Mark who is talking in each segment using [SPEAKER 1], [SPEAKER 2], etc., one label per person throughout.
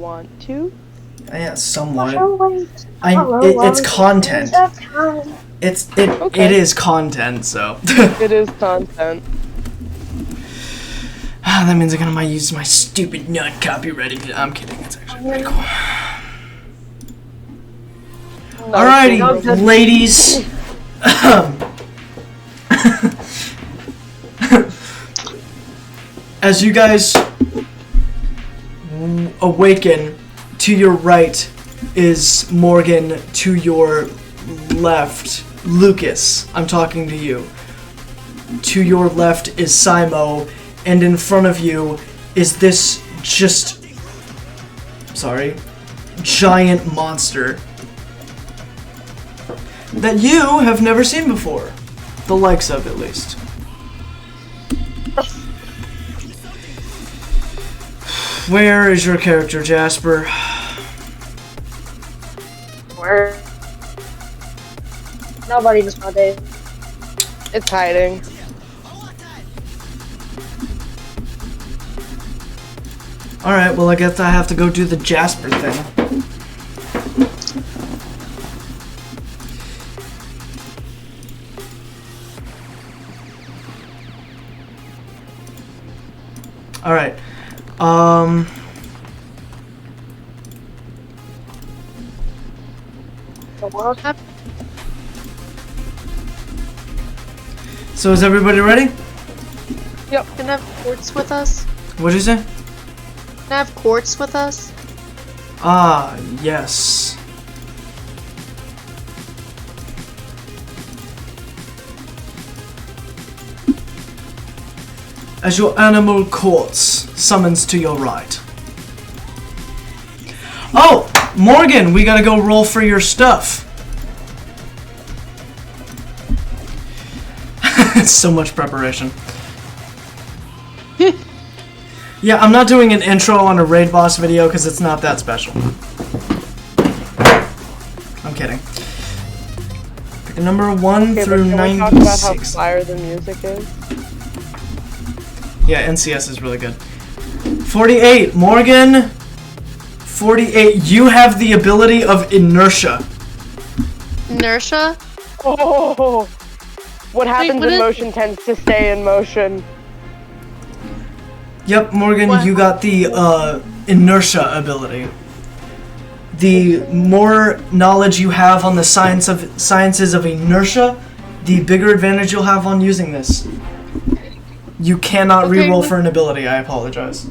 [SPEAKER 1] want to.
[SPEAKER 2] Yeah, somewhat.
[SPEAKER 3] It's
[SPEAKER 2] It's content. It is content, so.
[SPEAKER 1] It is content.
[SPEAKER 2] That means I'm gonna use my stupid nut copywriting. I'm kidding. It's actually pretty cool.
[SPEAKER 1] No,
[SPEAKER 2] Alrighty, ladies. As you guys awaken, to your right is Morgan, to your left, Lucas. I'm talking to you. To your left is Simo, and in front of you is this giant monster that you have never seen before. The likes of, at least. Where is your character, Jasper?
[SPEAKER 3] Where? Nobody knows my day.
[SPEAKER 1] It's hiding.
[SPEAKER 2] Alright, well I guess I have to go do the Jasper thing. Alright. So is everybody ready?
[SPEAKER 4] Yep. Can I have quartz with us?
[SPEAKER 2] What'd you say?
[SPEAKER 4] Can I have quartz with us?
[SPEAKER 2] Ah, yes. As your animal quartz summons to your right. Oh, Morgan, we gotta go roll for your stuff. So much preparation. Yeah, I'm not doing an intro on a raid boss video because it's not that special. I'm kidding. Pick a number 1 through 96.
[SPEAKER 1] Can we talk about how fire the music is?
[SPEAKER 2] Yeah, NCS is really good. 48, Morgan. 48, you have the ability of inertia.
[SPEAKER 4] Inertia?
[SPEAKER 1] Oh! What happens
[SPEAKER 4] what
[SPEAKER 1] in motion tends to stay in motion.
[SPEAKER 2] Yep, Morgan,
[SPEAKER 4] What?
[SPEAKER 2] you got the inertia ability. The more knowledge you have on the sciences of inertia, the bigger advantage you'll have on using this. You cannot reroll for an ability, I apologize.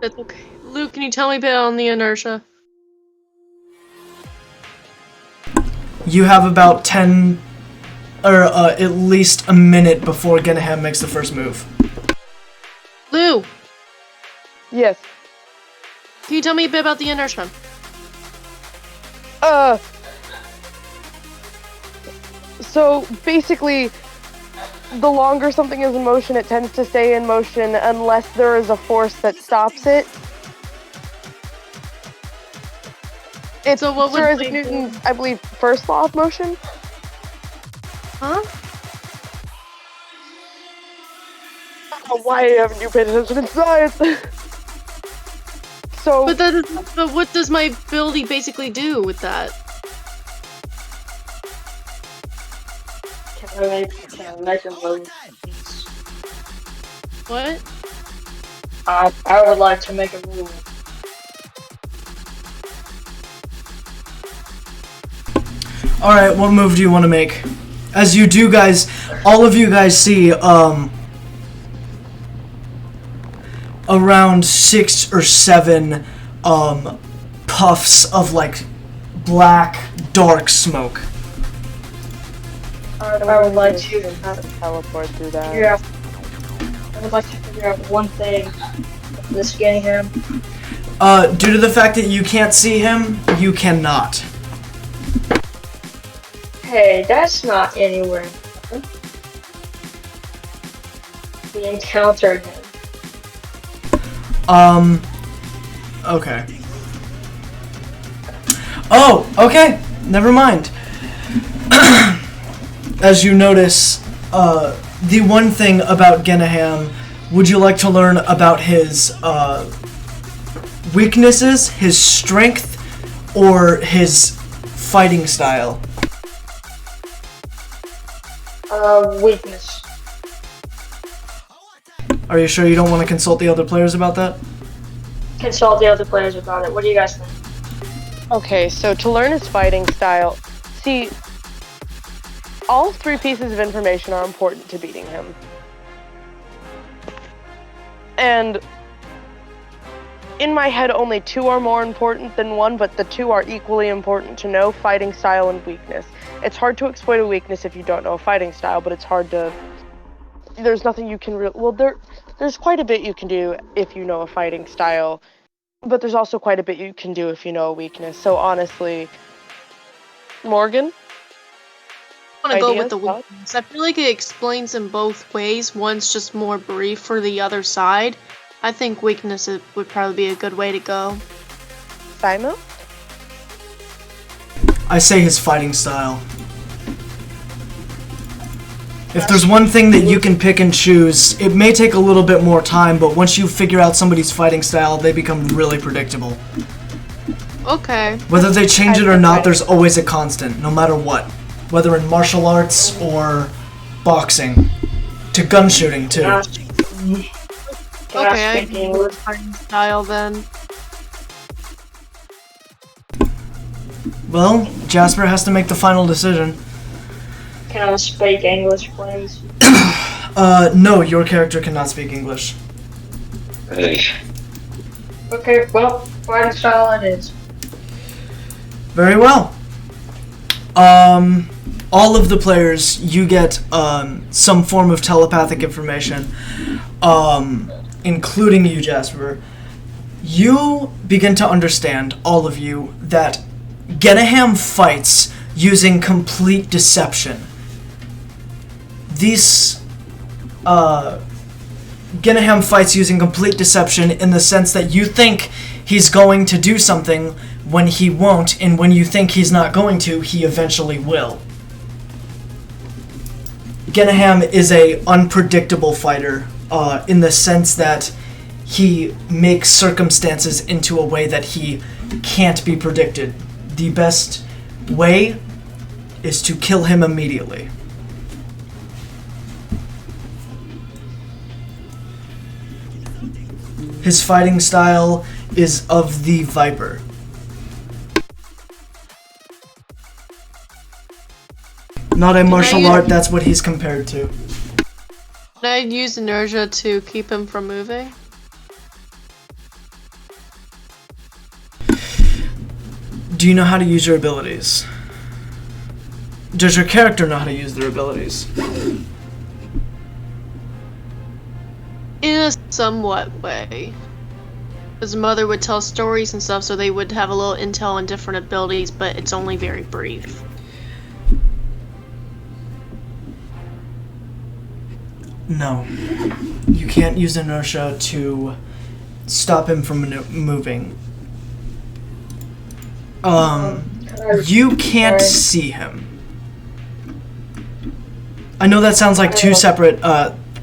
[SPEAKER 4] That's okay. Luke, can you tell me a bit on the inertia?
[SPEAKER 2] You have about 10, or at least a minute before Genniham makes the first move.
[SPEAKER 4] Lou,
[SPEAKER 1] Yes.
[SPEAKER 4] can you tell me a bit about the inertia?
[SPEAKER 1] So basically, the longer something is in motion, it tends to stay in motion unless there is a force that stops it. It's
[SPEAKER 4] So what would
[SPEAKER 1] Sir
[SPEAKER 4] we
[SPEAKER 1] Isaac
[SPEAKER 4] do?
[SPEAKER 1] Newton's, I believe, first law of motion.
[SPEAKER 4] Huh?
[SPEAKER 1] Oh, why haven't you paid attention in science? So,
[SPEAKER 4] But what does my ability basically do with that?
[SPEAKER 3] Can I make a move?
[SPEAKER 4] What?
[SPEAKER 3] I would like to make a move.
[SPEAKER 2] Alright, what move do you want to make? As you do, guys, all of you guys see, around 6 or 7, puffs of, like, black, dark smoke.
[SPEAKER 3] I would like to
[SPEAKER 1] teleport through that.
[SPEAKER 3] figure out. I would like to figure out one thing. With this Genniham.
[SPEAKER 2] Due to the fact that you can't see him, you cannot.
[SPEAKER 3] Hey, that's not anywhere. We encountered him.
[SPEAKER 2] Okay. Oh, okay. Never mind. As you notice, the one thing about Genniham, would you like to learn about his, weaknesses, his strength, or his fighting style?
[SPEAKER 3] Weakness.
[SPEAKER 2] Are you sure you don't want to consult the other players about that?
[SPEAKER 3] Consult the other players about it. What do you guys think?
[SPEAKER 1] Okay, so to learn his fighting style, see, all 3 pieces of information are important to beating him. And in my head, only 2 are more important than 1, but the 2 are equally important to know: fighting style and weakness. It's hard to exploit a weakness if you don't know a fighting style, but it's hard to... There's nothing you can there's quite a bit you can do if you know a fighting style, but there's also quite a bit you can do if you know a weakness. So honestly, Morgan?
[SPEAKER 4] I want to go with the
[SPEAKER 1] Ideas,
[SPEAKER 4] weakness. I feel like it explains in both ways. One's just more brief for the other side. I think weakness would probably be a good way to go.
[SPEAKER 1] Simon?
[SPEAKER 2] I say his fighting style. If there's one thing that you can pick and choose, it may take a little bit more time, but once you figure out somebody's fighting style, they become really predictable.
[SPEAKER 4] Okay.
[SPEAKER 2] Whether they change it or not, there's always a constant, no matter what. Whether in martial arts or boxing. To gun shooting, too.
[SPEAKER 4] Okay, I can go with fighting style then.
[SPEAKER 2] Well, Jasper has to make the final decision.
[SPEAKER 3] Can I speak English, please?
[SPEAKER 2] No, your character cannot speak English.
[SPEAKER 3] Okay, well, fighting style it is.
[SPEAKER 2] Very well. All of the players, you get some form of telepathic information, including you, Jasper. You begin to understand, all of you, that Genniham fights using complete deception. Genniham fights using complete deception in the sense that you think he's going to do something when he won't, and when you think he's not going to, he eventually will. Genniham is a unpredictable fighter, in the sense that he makes circumstances into a way that he can't be predicted. The best way is to kill him immediately. His fighting style is of the Viper. Not a martial art, that's what he's compared to.
[SPEAKER 4] Can I use inertia to keep him from moving?
[SPEAKER 2] Do you know how to use your abilities? Does your character know how to use their abilities?
[SPEAKER 4] In a somewhat way. His mother would tell stories and stuff, so they would have a little intel on different abilities, but it's only very brief.
[SPEAKER 2] No. You can't use inertia to stop him from moving. You can't see him. I know that sounds like 2 separate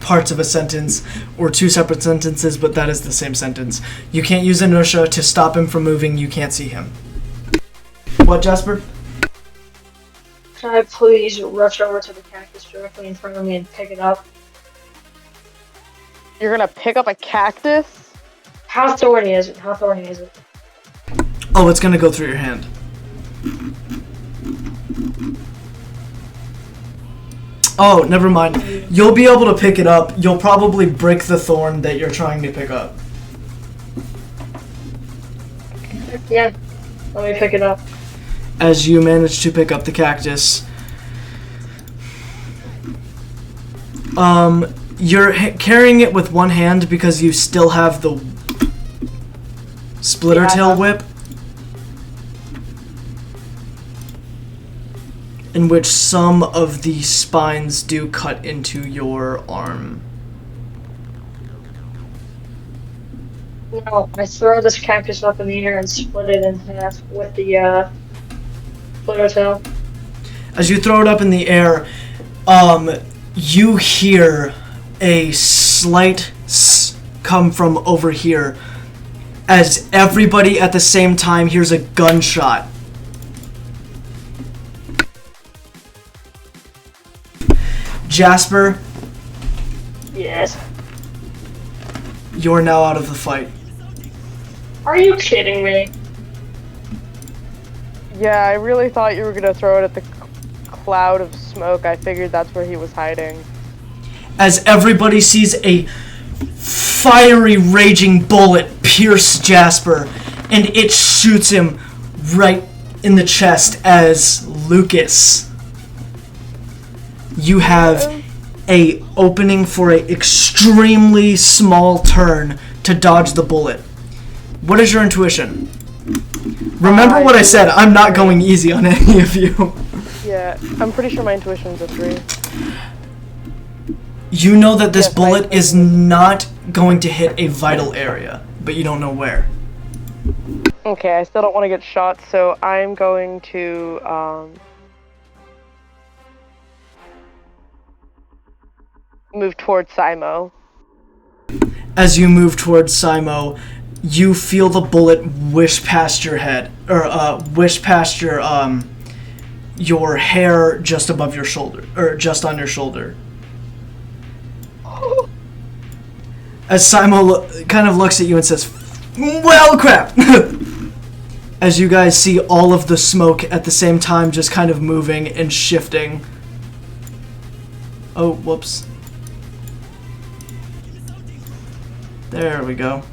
[SPEAKER 2] parts of a sentence, or 2 separate sentences, but that is the same sentence. You can't use inertia to stop him from moving, you can't see him. What, Jasper?
[SPEAKER 3] Can I please rush over to the cactus directly in front of me and pick it up?
[SPEAKER 1] You're gonna pick up a cactus?
[SPEAKER 3] How thorny is it? How thorny is it?
[SPEAKER 2] Oh, it's gonna go through your hand. Oh, never mind. You'll be able to pick it up. You'll probably break the thorn that you're trying to pick up.
[SPEAKER 3] Yeah, let me pick it up.
[SPEAKER 2] As you manage to pick up the cactus, you're carrying it with one hand because you still have the splitter tail whip, in which some of the spines do cut into your arm.
[SPEAKER 3] No, I throw this cactus up in the air and split it in half with the splitter tail.
[SPEAKER 2] As you throw it up in the air, you hear a slight come from over here, as everybody at the same time hears a gunshot. Jasper,
[SPEAKER 3] Yes.
[SPEAKER 2] you're now out of the fight.
[SPEAKER 3] Are you kidding me?
[SPEAKER 1] Yeah, I really thought you were gonna throw it at the cloud of smoke. I figured that's where he was hiding.
[SPEAKER 2] As everybody sees a fiery, raging bullet pierce Jasper, and it shoots him right in the chest as Lucas. You have a opening for a extremely small turn to dodge the bullet. What is your intuition? Remember what I said, I'm not going easy on any of you.
[SPEAKER 1] Yeah, I'm pretty sure my intuition's a 3.
[SPEAKER 2] You know that this
[SPEAKER 1] Yes,
[SPEAKER 2] bullet is not going to hit a vital area, but you don't know where.
[SPEAKER 1] Okay, I still don't want to get shot, so I'm going to, move towards Simo.
[SPEAKER 2] As you move towards Simo, you feel the bullet whish past your head, or whish past your hair just above your shoulder, or just on your shoulder. As Simo kind of looks at you and says, "Well, crap!" As you guys see all of the smoke at the same time just kind of moving and shifting. Oh, whoops. There we go.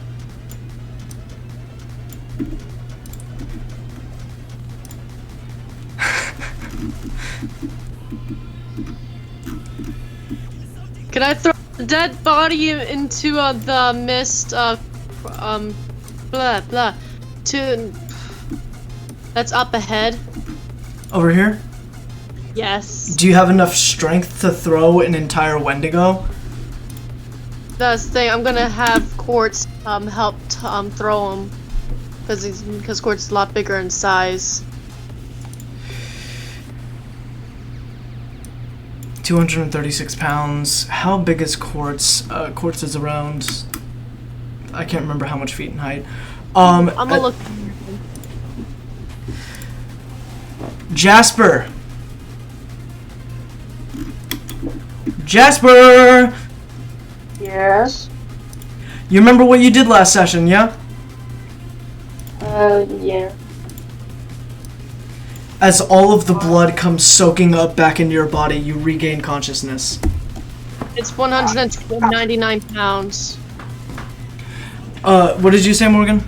[SPEAKER 4] Can I throw the dead body into the mist? Blah blah. That's up ahead.
[SPEAKER 2] Over here?
[SPEAKER 4] Yes.
[SPEAKER 2] Do you have enough strength to throw an entire Wendigo?
[SPEAKER 4] That's the thing. I'm gonna have Quartz help throw him because Quartz is a lot bigger in size.
[SPEAKER 2] 236 pounds. How big is Quartz? Quartz is around... I can't remember how much feet in height.
[SPEAKER 4] I'm gonna look.
[SPEAKER 2] Jasper! Jasper!
[SPEAKER 3] Yes.
[SPEAKER 2] You remember what you did last session, yeah?
[SPEAKER 3] Yeah.
[SPEAKER 2] As all of the blood comes soaking up back into your body, you regain consciousness.
[SPEAKER 4] It's 199 pounds.
[SPEAKER 2] What did you say, Morgan?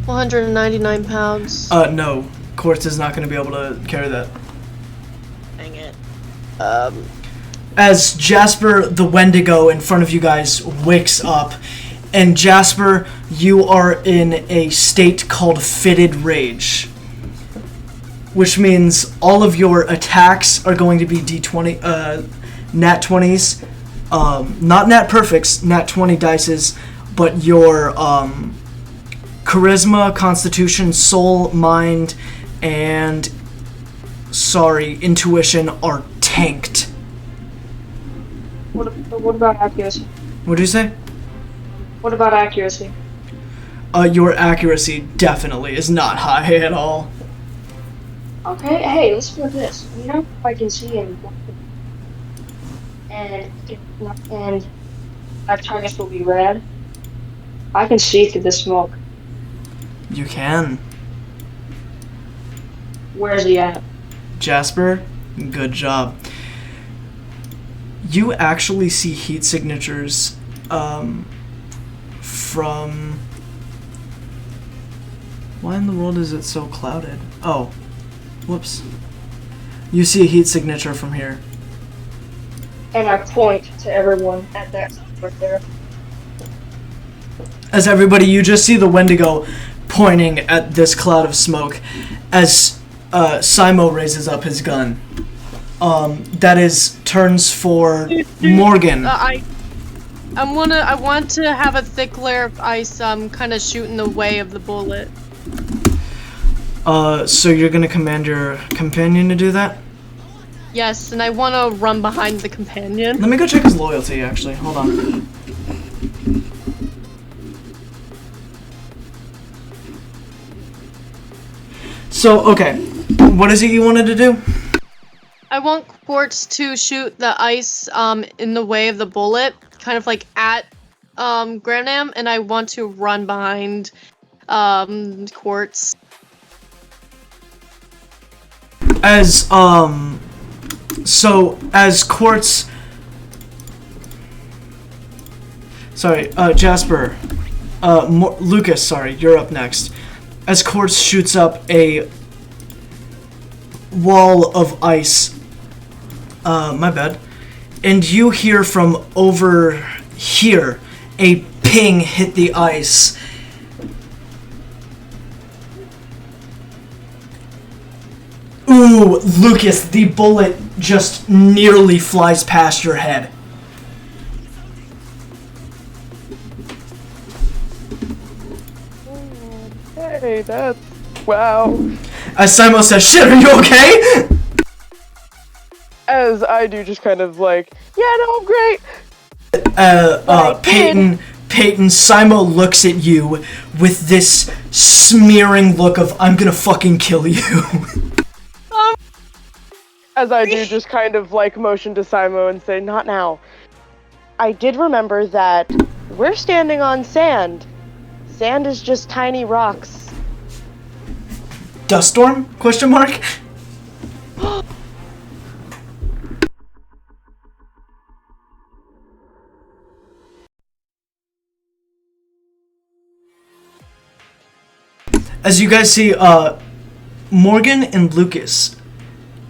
[SPEAKER 4] 199 pounds.
[SPEAKER 2] No. Quartz is not going to be able to carry that.
[SPEAKER 4] Dang it.
[SPEAKER 2] As Jasper the Wendigo in front of you guys wakes up, and Jasper, you are in a state called Fitted Rage, which means all of your attacks are going to be D20, nat 20s, not nat perfects, nat 20 dices, but your charisma, constitution, soul, mind, and intuition are tanked.
[SPEAKER 3] What about accuracy?
[SPEAKER 2] What'd you say?
[SPEAKER 3] What about accuracy?
[SPEAKER 2] Your accuracy definitely is not high at all.
[SPEAKER 3] Okay, hey, let's do this. You know, if I can see and my targets will be red. I can see through the smoke.
[SPEAKER 2] You can.
[SPEAKER 3] Where's he at?
[SPEAKER 2] Jasper, good job. You actually see heat signatures from... Why in the world is it so clouded? Oh, whoops. You see a heat signature from here.
[SPEAKER 3] And I point to everyone at that right there.
[SPEAKER 2] As everybody, you just see the Wendigo pointing at this cloud of smoke as Simo raises up his gun. That is turns for Morgan.
[SPEAKER 4] I want to have a thick layer of ice kind of shoot in the way of the bullet.
[SPEAKER 2] So you're gonna command your companion to do that?
[SPEAKER 4] Yes, and I want to run behind the companion.
[SPEAKER 2] Let me go check his loyalty, actually. Hold on. So, okay. What is it you wanted to do?
[SPEAKER 4] I want Quartz to shoot the ice in the way of the bullet, kind of like at Grenham, and I want to run behind Quartz.
[SPEAKER 2] As Quartz. Sorry, Jasper. Lucas, sorry, you're up next. As Quartz shoots up a wall of ice. My bad. And you hear from over here a ping hit the ice. Ooh, Lucas, the bullet just nearly flies past your head.
[SPEAKER 1] Hey, that's... wow.
[SPEAKER 2] As Simo says, shit, are you okay?
[SPEAKER 1] As I do, just kind of like, yeah, no, I'm great.
[SPEAKER 2] Peyton, Simo looks at you with this smearing look of, I'm gonna fucking kill you.
[SPEAKER 1] As I do, just kind of like motion to Simo and say, not now. I did remember that we're standing on sand. Sand is just tiny rocks.
[SPEAKER 2] Dust storm? Question mark? As you guys see, Morgan and Lucas.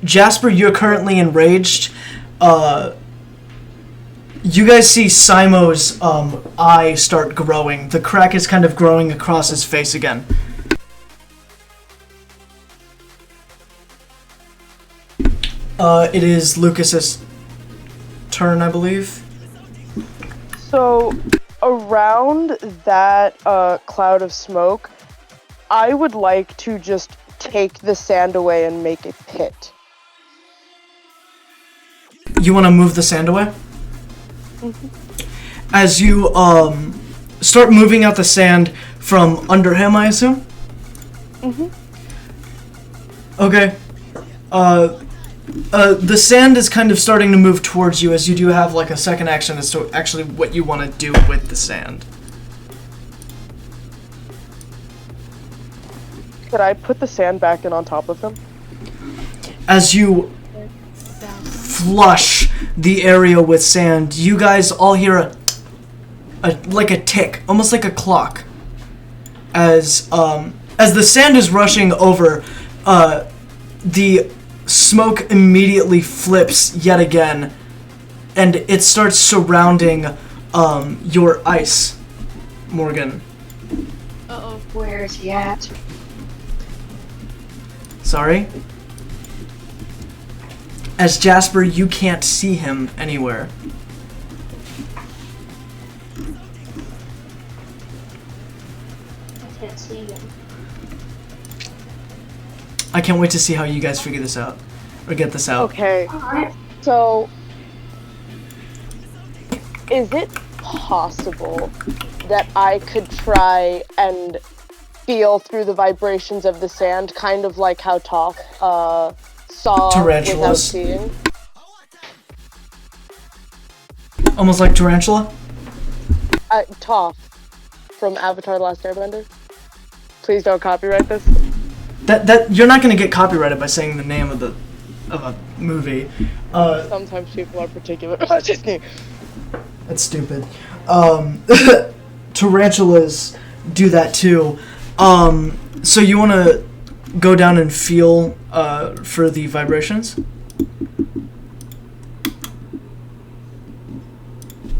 [SPEAKER 2] Jasper, you're currently enraged. You guys see Simo's eye start growing. The crack is kind of growing across his face again. It is Lucas's turn, I believe.
[SPEAKER 1] So, around that cloud of smoke, I would like to just take the sand away and make a pit.
[SPEAKER 2] You want to move the sand away?
[SPEAKER 1] Mm-hmm.
[SPEAKER 2] As you start moving out the sand from under him, I assume?
[SPEAKER 1] Mm-hmm.
[SPEAKER 2] Okay. The sand is kind of starting to move towards you, as you do have like a second action as to actually what you want to do with the sand.
[SPEAKER 1] Could I put the sand back in on top of him?
[SPEAKER 2] As you flush the area with sand, you guys all hear like a tick, almost like a clock. As the sand is rushing over, the smoke immediately flips yet again, and it starts surrounding your ice, Morgan.
[SPEAKER 3] Uh-oh, where is he at?
[SPEAKER 2] Sorry? As Jasper, you can't see him anywhere.
[SPEAKER 3] I can't see him.
[SPEAKER 2] I can't wait to see how you guys figure this out. Or get this out.
[SPEAKER 1] Okay,
[SPEAKER 3] Alright.
[SPEAKER 1] so... is it possible that I could try and feel through the vibrations of the sand, kind of like how Toph saw
[SPEAKER 2] Tarantulas.
[SPEAKER 1] without seeing?
[SPEAKER 2] Almost like Tarantula?
[SPEAKER 1] Toph from Avatar: The Last Airbender. Please don't copyright this.
[SPEAKER 2] That you're not gonna get copyrighted by saying the name of a movie.
[SPEAKER 1] Sometimes people are particular about Disney.
[SPEAKER 2] That's stupid. Tarantulas do that too. So you wanna go down and feel for the vibrations?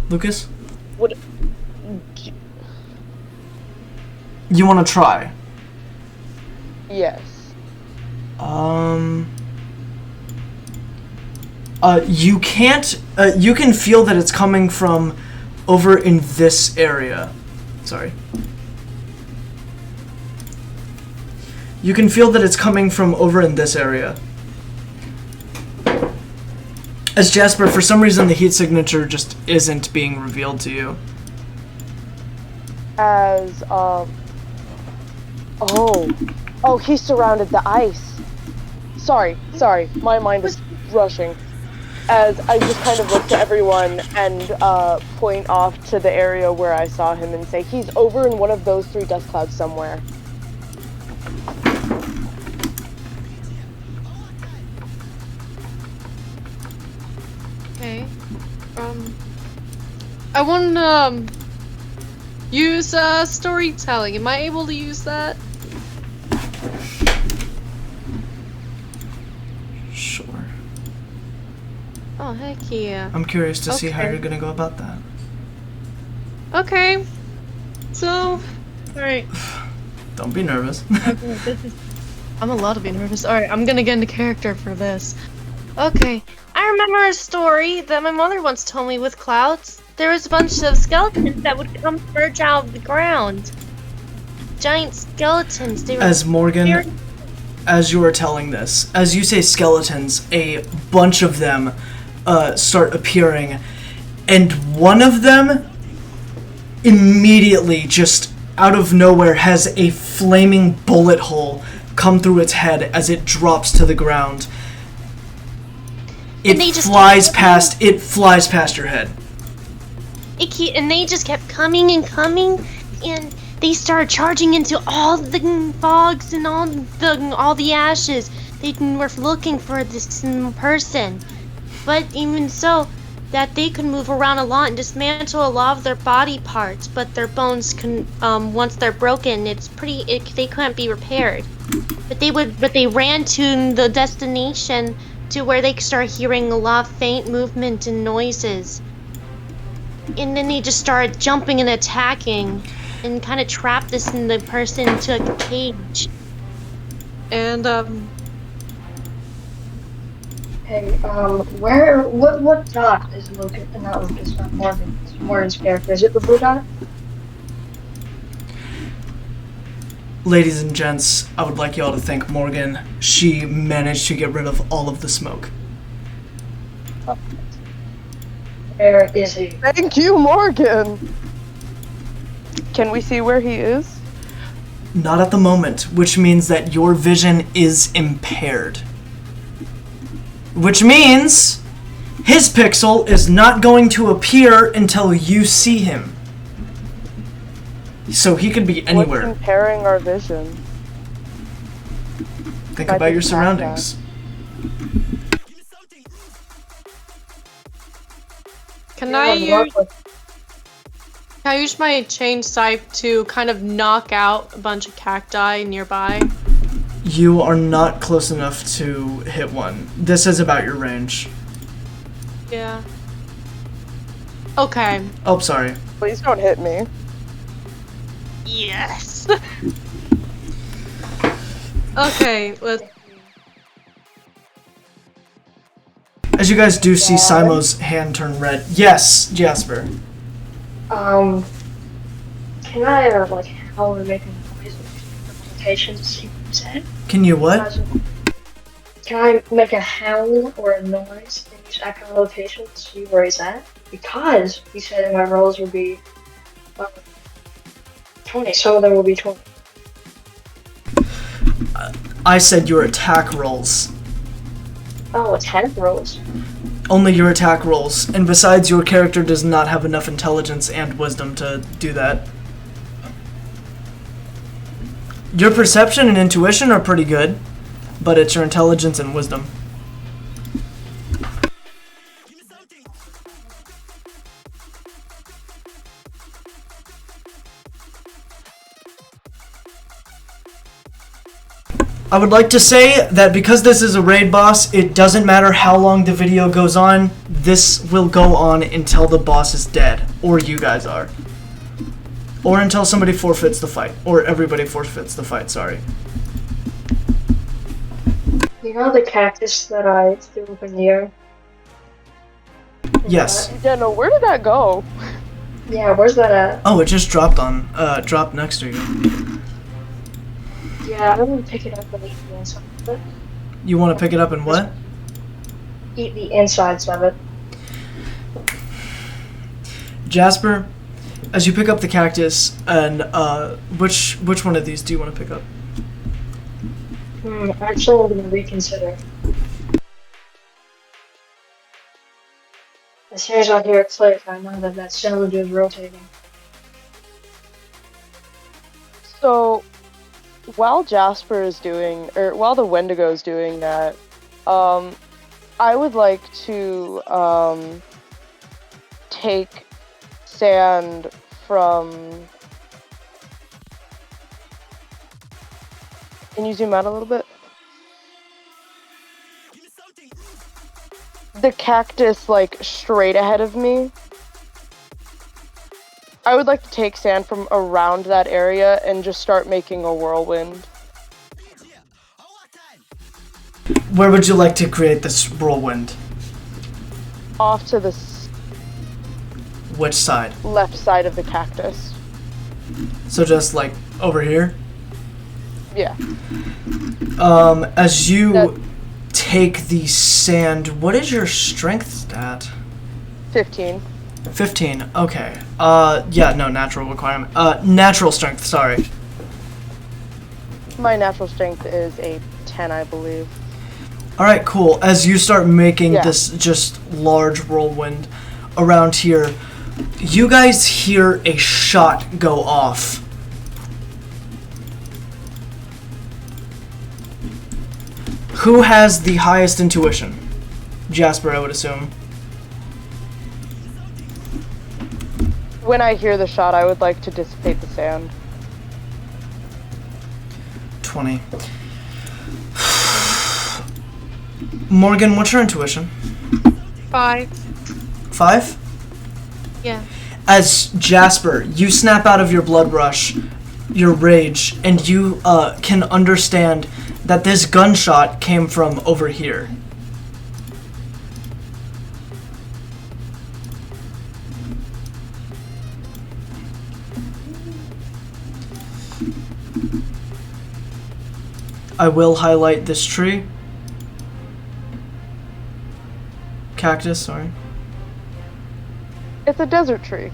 [SPEAKER 2] Lucas?
[SPEAKER 1] Would
[SPEAKER 2] You wanna try?
[SPEAKER 1] yes.
[SPEAKER 2] You can't, you can feel that it's coming from over in this area. Sorry. You can feel that it's coming from over in this area. As Jasper, for some reason the heat signature just isn't being revealed to you.
[SPEAKER 1] As Oh, he surrounded the ice. Sorry, my mind is rushing. As I just kind of look to everyone and point off to the area where I saw him and say, he's over in one of those 3 dust clouds somewhere.
[SPEAKER 4] Okay. I want to use storytelling. Am I able to use that?
[SPEAKER 2] Sure.
[SPEAKER 4] Oh, heck yeah.
[SPEAKER 2] I'm curious to see how
[SPEAKER 4] Okay.
[SPEAKER 2] you're gonna go about that.
[SPEAKER 4] Okay. So, alright.
[SPEAKER 2] Don't be nervous.
[SPEAKER 4] I'm allowed to be nervous. Alright, I'm gonna get into character for this. Okay. I remember a story that my mother once told me with clouds. There was a bunch of skeletons that would come emerge out of the ground. Giant skeletons. They were
[SPEAKER 2] As Morgan,
[SPEAKER 4] very-
[SPEAKER 2] as you are telling this, as you say skeletons, a bunch of them start appearing, and one of them immediately, just out of nowhere, has a flaming bullet hole come through its head as it drops to the ground.
[SPEAKER 4] And
[SPEAKER 2] It
[SPEAKER 4] they just
[SPEAKER 2] flies
[SPEAKER 4] keep
[SPEAKER 2] past. It flies past your head.
[SPEAKER 4] and they just kept coming and coming, and they started charging into all the fogs and all the ashes. They were looking for this person, but even so, that they could move around a lot and dismantle a lot of their body parts, but their bones can once they're broken, they couldn't be repaired. But they ran to the destination to where they start hearing a lot of faint movement and noises. And then they just started jumping and attacking and kind of trapped this in the person into a cage. And
[SPEAKER 3] Hey, what dot is Lucas, not Lucas, not Morgan, it's Morgan's character, is it the blue dot?
[SPEAKER 2] Ladies and gents, I would like y'all to thank Morgan. She managed to get rid of all of the smoke.
[SPEAKER 3] Where is he?
[SPEAKER 1] Thank you, Morgan! Can we see where he is?
[SPEAKER 2] Not at the moment, which means that your vision is impaired. Which means his pixel is not going to appear until you see him. So he could be
[SPEAKER 1] What's
[SPEAKER 2] anywhere.
[SPEAKER 1] impairing our vision?
[SPEAKER 2] Think
[SPEAKER 1] I
[SPEAKER 2] about your
[SPEAKER 1] think
[SPEAKER 2] surroundings.
[SPEAKER 4] can
[SPEAKER 3] Yeah,
[SPEAKER 4] I
[SPEAKER 3] Mark
[SPEAKER 4] use
[SPEAKER 3] was-
[SPEAKER 4] can I use my chain scythe to kind of knock out a bunch of cacti nearby?
[SPEAKER 2] You are not close enough to hit one. This is about your range.
[SPEAKER 4] Yeah. Okay.
[SPEAKER 2] Oh, sorry.
[SPEAKER 1] Please don't hit me.
[SPEAKER 4] Yes. Okay, let's.
[SPEAKER 2] As you guys do see Simo's hand turn red. Yes, Jasper.
[SPEAKER 3] Can I, how we're making noise representation to see what he's at?
[SPEAKER 2] Can you what?
[SPEAKER 3] Can I make a howl or a noise and use echolocation to see where he's at? Because he said my rolls would be 20, some of them will be 20.
[SPEAKER 2] I said your attack rolls.
[SPEAKER 3] Oh, attack rolls.
[SPEAKER 2] Only your attack rolls. And besides, your character does not have enough intelligence and wisdom to do that. Your perception and intuition are pretty good, but it's your intelligence and wisdom. I would like to say that because this is a raid boss, it doesn't matter how long the video goes on, this will go on until the boss is dead, or you guys are. Or until somebody forfeits the fight, or everybody forfeits the fight, sorry.
[SPEAKER 3] You know the cactus that I threw up in the air?
[SPEAKER 2] Yes.
[SPEAKER 1] Yeah, no, where did that go?
[SPEAKER 3] Yeah, where's that at?
[SPEAKER 2] Oh, it just dropped dropped next to you.
[SPEAKER 3] Yeah, I'm gonna pick it up and eat the inside of it.
[SPEAKER 2] You want to pick it up and what?
[SPEAKER 3] Eat the insides of it.
[SPEAKER 2] Jasper, as you pick up the cactus, and which one of these do you want to pick up?
[SPEAKER 3] Actually, I'm gonna reconsider. As soon as I hear a click, I know that that cylinder is rotating.
[SPEAKER 1] So, while Jasper is doing, or while the Wendigo is doing that, I would like to take sand from. Can you zoom out a little bit? The cactus, like, straight ahead of me. I would like to take sand from around that area and just start making a whirlwind.
[SPEAKER 2] Where would you like to create this whirlwind?
[SPEAKER 1] Off to the
[SPEAKER 2] Which side?
[SPEAKER 1] left side of the cactus.
[SPEAKER 2] So just like over here?
[SPEAKER 1] Yeah.
[SPEAKER 2] As you take the sand, what is your strength stat?
[SPEAKER 1] 15.
[SPEAKER 2] 15, okay. Yeah, no, natural requirement. Natural strength, sorry.
[SPEAKER 1] My natural strength is a 10, I believe.
[SPEAKER 2] Alright, cool. As you start making
[SPEAKER 1] Yeah.
[SPEAKER 2] this just large whirlwind around here, you guys hear a shot go off. Who has the highest intuition? Jasper, I would assume.
[SPEAKER 1] When I hear the shot, I would like to dissipate the sand.
[SPEAKER 2] 20. Morgan, what's your intuition?
[SPEAKER 4] 5.
[SPEAKER 2] 5?
[SPEAKER 4] Yeah.
[SPEAKER 2] As Jasper, you snap out of your blood rush, your rage, and you can understand that this gunshot came from over here. I will highlight this tree. Cactus, sorry.
[SPEAKER 1] It's a desert tree.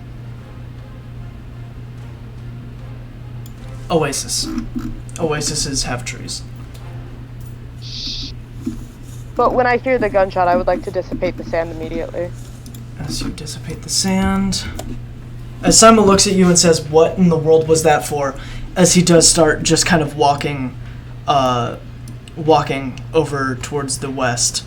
[SPEAKER 2] Oasis. Oases have trees.
[SPEAKER 1] But when I hear the gunshot, I would like to dissipate the sand immediately.
[SPEAKER 2] As you dissipate the sand. As Simon looks at you and says, "What in the world was that for?" As he does start just kind of walking over towards the west.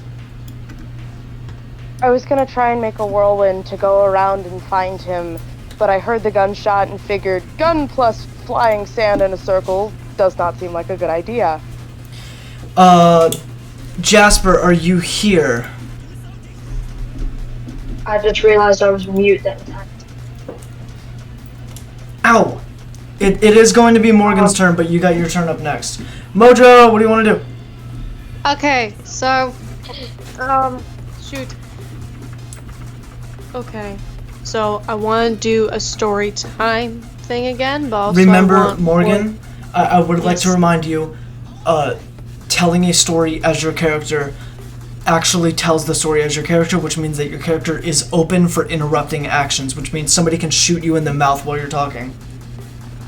[SPEAKER 1] I was gonna try and make a whirlwind to go around and find him, but I heard the gunshot and figured gun plus flying sand in a circle does not seem like a good idea.
[SPEAKER 2] Jasper, are you here?
[SPEAKER 3] I just realized I was mute that time.
[SPEAKER 2] Ow! It is going to be Morgan's turn, but you got your turn up next. Mojo, what do you want to do?
[SPEAKER 4] Okay, so, shoot. Okay, so I want to do a story time thing again, but also
[SPEAKER 2] Remember, Morgan, I would like to
[SPEAKER 4] Yes.
[SPEAKER 2] remind you, telling a story as your character actually tells the story as your character, which means that your character is open for interrupting actions, which means somebody can shoot you in the mouth while you're talking.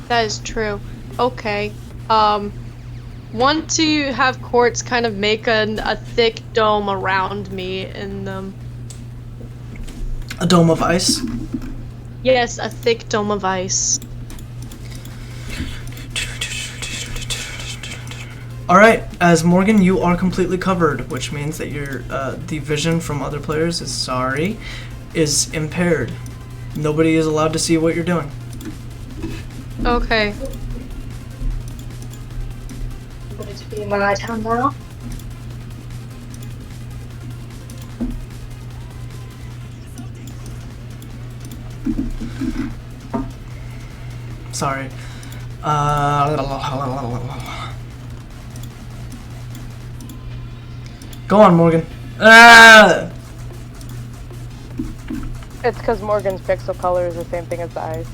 [SPEAKER 4] That is true. Okay. Want to have Quartz kind of make a thick dome around me and
[SPEAKER 2] A dome of ice.
[SPEAKER 4] yes, a thick dome of ice.
[SPEAKER 2] Alright, as Morgan, you are completely covered, which means that your the vision from other players is impaired. Nobody is allowed to see what you're doing.
[SPEAKER 4] Okay.
[SPEAKER 3] Would it be my turn now?
[SPEAKER 2] Sorry. Go on, Morgan. Ah!
[SPEAKER 1] It's because Morgan's pixel color is the same thing as the ice.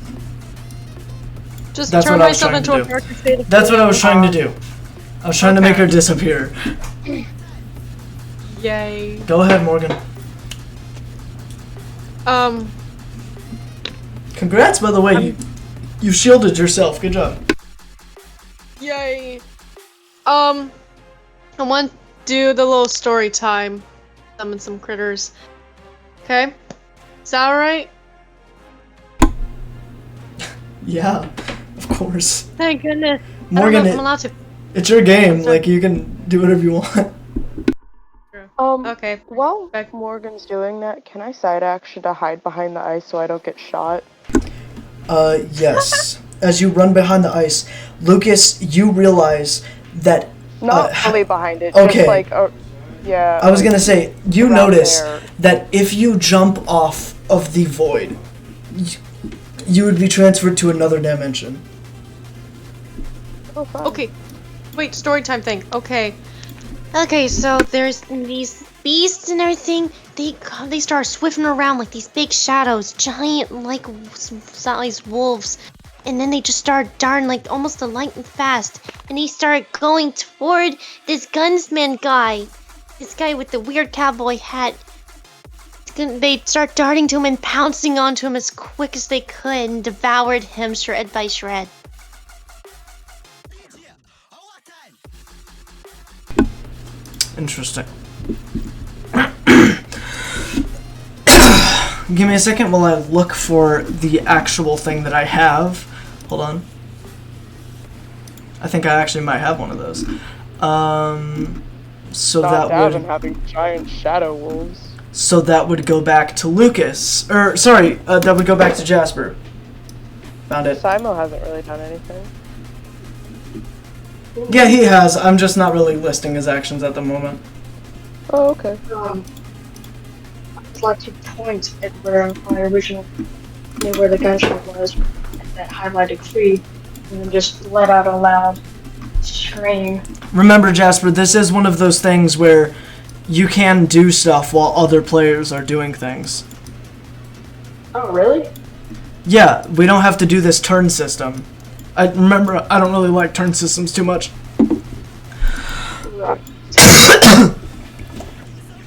[SPEAKER 4] Just
[SPEAKER 2] That's
[SPEAKER 4] turn
[SPEAKER 2] what I was
[SPEAKER 4] myself
[SPEAKER 2] trying to
[SPEAKER 4] into a
[SPEAKER 2] do.
[SPEAKER 4] darker state of
[SPEAKER 2] That's what I was trying to
[SPEAKER 4] being.
[SPEAKER 2] do. I was trying to make her disappear.
[SPEAKER 4] Yay.
[SPEAKER 2] Go ahead, Morgan. Congrats, by the way. You shielded yourself. Good job.
[SPEAKER 4] Yay. I want to do the little story time. Summon some critters. Okay? Is that alright?
[SPEAKER 2] Yeah, of course.
[SPEAKER 4] Thank goodness. I
[SPEAKER 2] Morgan,
[SPEAKER 4] don't know if I'm allowed to.
[SPEAKER 2] it's your game.
[SPEAKER 4] Sorry.
[SPEAKER 2] Like, you can do whatever you want.
[SPEAKER 4] Okay.
[SPEAKER 1] While
[SPEAKER 4] Back.
[SPEAKER 1] Morgan's doing that, can I side action to hide behind the ice so I don't get shot?
[SPEAKER 2] Yes. As you run behind the ice, Lucas, you realize that.
[SPEAKER 1] Not fully behind it.
[SPEAKER 2] okay.
[SPEAKER 1] Just like, yeah.
[SPEAKER 2] I was gonna say, you
[SPEAKER 1] around
[SPEAKER 2] notice
[SPEAKER 1] there.
[SPEAKER 2] that if you jump off of the void, you would be transferred to another dimension.
[SPEAKER 1] Oh, fun.
[SPEAKER 4] Okay. Wait, story time thing. Okay.
[SPEAKER 5] Okay, so there's these beasts and everything. They start swifting around like these big shadows, giant like sized wolves, and then they just start darting like almost a lightning fast. And they start going toward this gunsman guy, this guy with the weird cowboy hat. They start darting to him and pouncing onto him as quick as they could and devoured him shred by shred.
[SPEAKER 2] Interesting. Give me a second while I look for the actual thing that I have. Hold on. I think I actually might have one of those. So
[SPEAKER 1] Not
[SPEAKER 2] that would
[SPEAKER 1] having giant shadow wolves.
[SPEAKER 2] so that would go back to Lucas. Or sorry, that would go back to Jasper. Found it.
[SPEAKER 1] Simo hasn't really done anything.
[SPEAKER 2] Yeah, he has. I'm just not really listing his actions at the moment.
[SPEAKER 1] Oh, okay.
[SPEAKER 3] I'd like to point at where my original, where the gunshot was, that highlighted tree, and then just let out a loud scream.
[SPEAKER 2] Remember, Jasper, this is one of those things where you can do stuff while other players are doing things.
[SPEAKER 3] Oh, really?
[SPEAKER 2] Yeah, we don't have to do this turn system. I don't really like turn systems too much.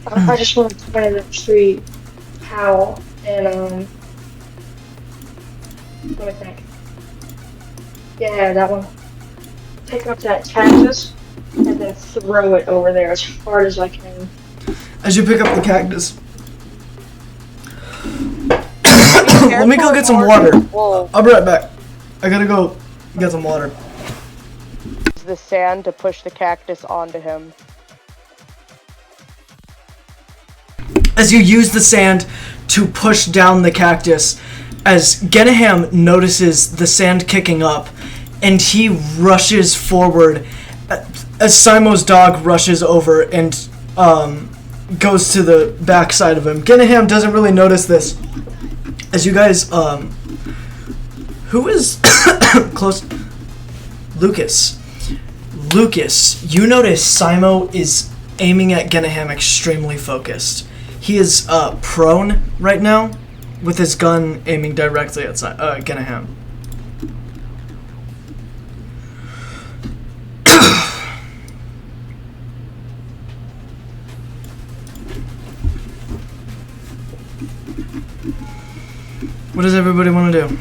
[SPEAKER 3] I just want to point at the tree, howl, and let me think. Yeah, that one. Pick up that cactus and then throw it over there as hard as I can.
[SPEAKER 2] As you pick up the cactus. Let me go get some water.
[SPEAKER 1] Wolf.
[SPEAKER 2] I'll be right back. I gotta go get some water.
[SPEAKER 1] The sand to push the cactus onto him.
[SPEAKER 2] As you use the sand to push down the cactus, as Genniham notices the sand kicking up, and he rushes forward, as Simo's dog rushes over and goes to the backside of him. Genniham doesn't really notice this. As you guys, who is close? Lucas. Lucas, you notice Simo is aiming at Genniham extremely focused. He is prone right now, with his gun aiming directly at Genniham. What does everybody want to do?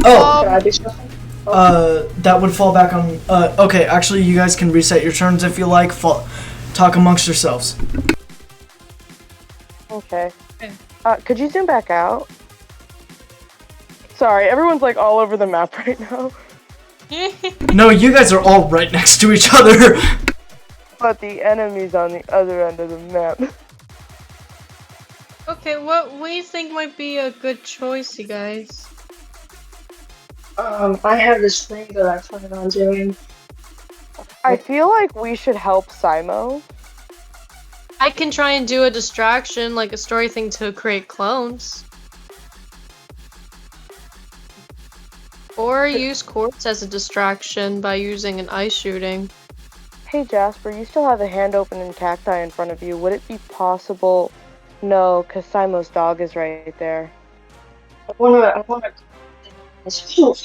[SPEAKER 2] Oh,
[SPEAKER 3] Can I do something?
[SPEAKER 2] that would fall back on. Okay, actually, you guys can reset your turns if you like. Talk amongst yourselves.
[SPEAKER 1] Okay. Could you zoom back out? Sorry, everyone's like all over the map right now.
[SPEAKER 2] No, you guys are all right next to each other.
[SPEAKER 1] But the enemy's on the other end of the map.
[SPEAKER 4] Okay, what do you think might be a good choice, you guys?
[SPEAKER 3] I have this thing that I plan on doing.
[SPEAKER 1] I feel like we should help Simo.
[SPEAKER 4] I can try and do a distraction, like a story thing to create clones. Or use quartz as a distraction by using an ice shooting.
[SPEAKER 1] Hey Jasper, you still have a hand open and cacti in front of you. Would it be possible? No, because Simo's dog is right there.
[SPEAKER 3] I wanna.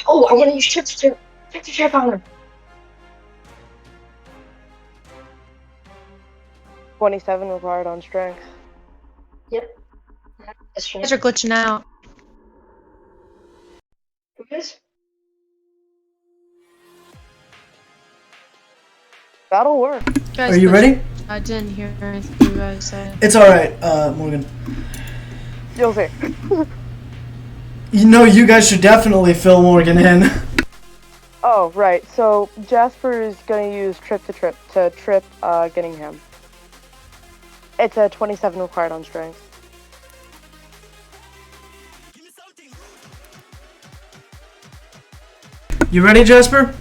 [SPEAKER 3] Oh, I wanna use chips to pick the chip on him.
[SPEAKER 1] 27 required on strength.
[SPEAKER 3] Yep. That's
[SPEAKER 4] You guys are glitching out.
[SPEAKER 3] Who is?
[SPEAKER 1] That'll work.
[SPEAKER 4] Guys,
[SPEAKER 2] Are you ready?
[SPEAKER 4] I didn't hear anything you guys said.
[SPEAKER 2] It's alright, Morgan.
[SPEAKER 1] You'll see.
[SPEAKER 2] You know, you guys should definitely fill Morgan in.
[SPEAKER 1] Oh, right. So Jasper is going to use trip to trip Genniham. It's a 27 required on strength.
[SPEAKER 2] You ready, Jasper?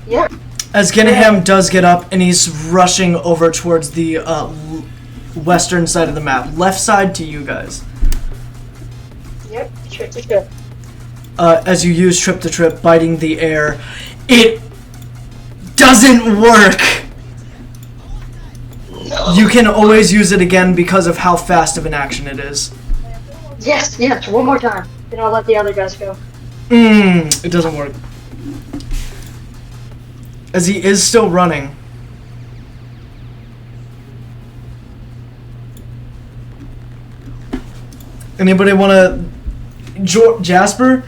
[SPEAKER 3] Yeah.
[SPEAKER 2] As Genniham does get up and he's rushing over towards the western side of the map, left side to you guys.
[SPEAKER 3] Yep. Trip to trip.
[SPEAKER 2] As you use trip to trip, biting the air, it doesn't work. You can always use it again because of how fast of an action it is.
[SPEAKER 3] Yes. One more time. Then I'll let the other guys go.
[SPEAKER 2] It doesn't work. As he is still running. Anybody want to... Jasper,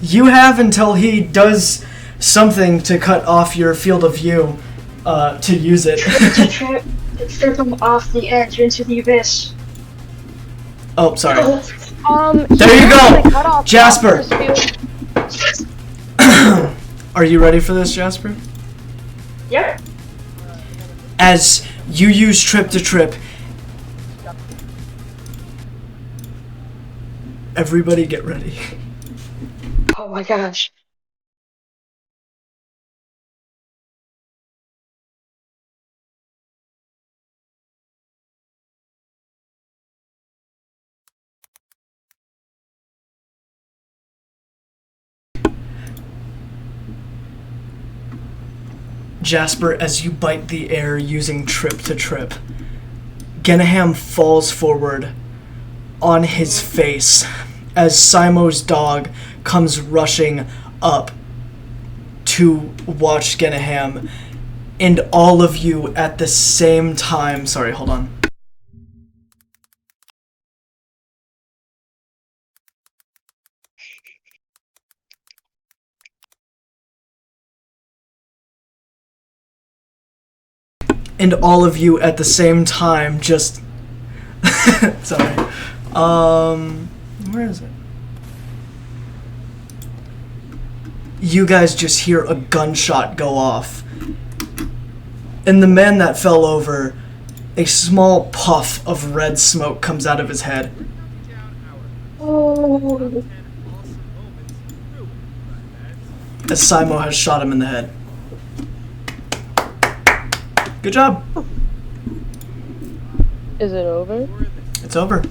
[SPEAKER 2] you have until he does something to cut off your field of view to use it.
[SPEAKER 3] To trip them off the edge into the abyss.
[SPEAKER 2] Oh, sorry.
[SPEAKER 1] There
[SPEAKER 2] you go! Jasper! Are you ready for this, Jasper?
[SPEAKER 3] Yep.
[SPEAKER 2] As you use trip to trip, everybody get ready.
[SPEAKER 3] Oh my gosh.
[SPEAKER 2] Jasper, as you bite the air using trip to trip, Genniham falls forward on his face as Simo's dog comes rushing up to watch Genniham, and all of you at the same time. Sorry, hold on. And all of you at the same time just... Sorry. Where is it? You guys just hear a gunshot go off. And the man that fell over, a small puff of red smoke comes out of his head.
[SPEAKER 3] Oh.
[SPEAKER 2] As Simo has shot him in the head. Good job.
[SPEAKER 1] Is it over?
[SPEAKER 2] It's over.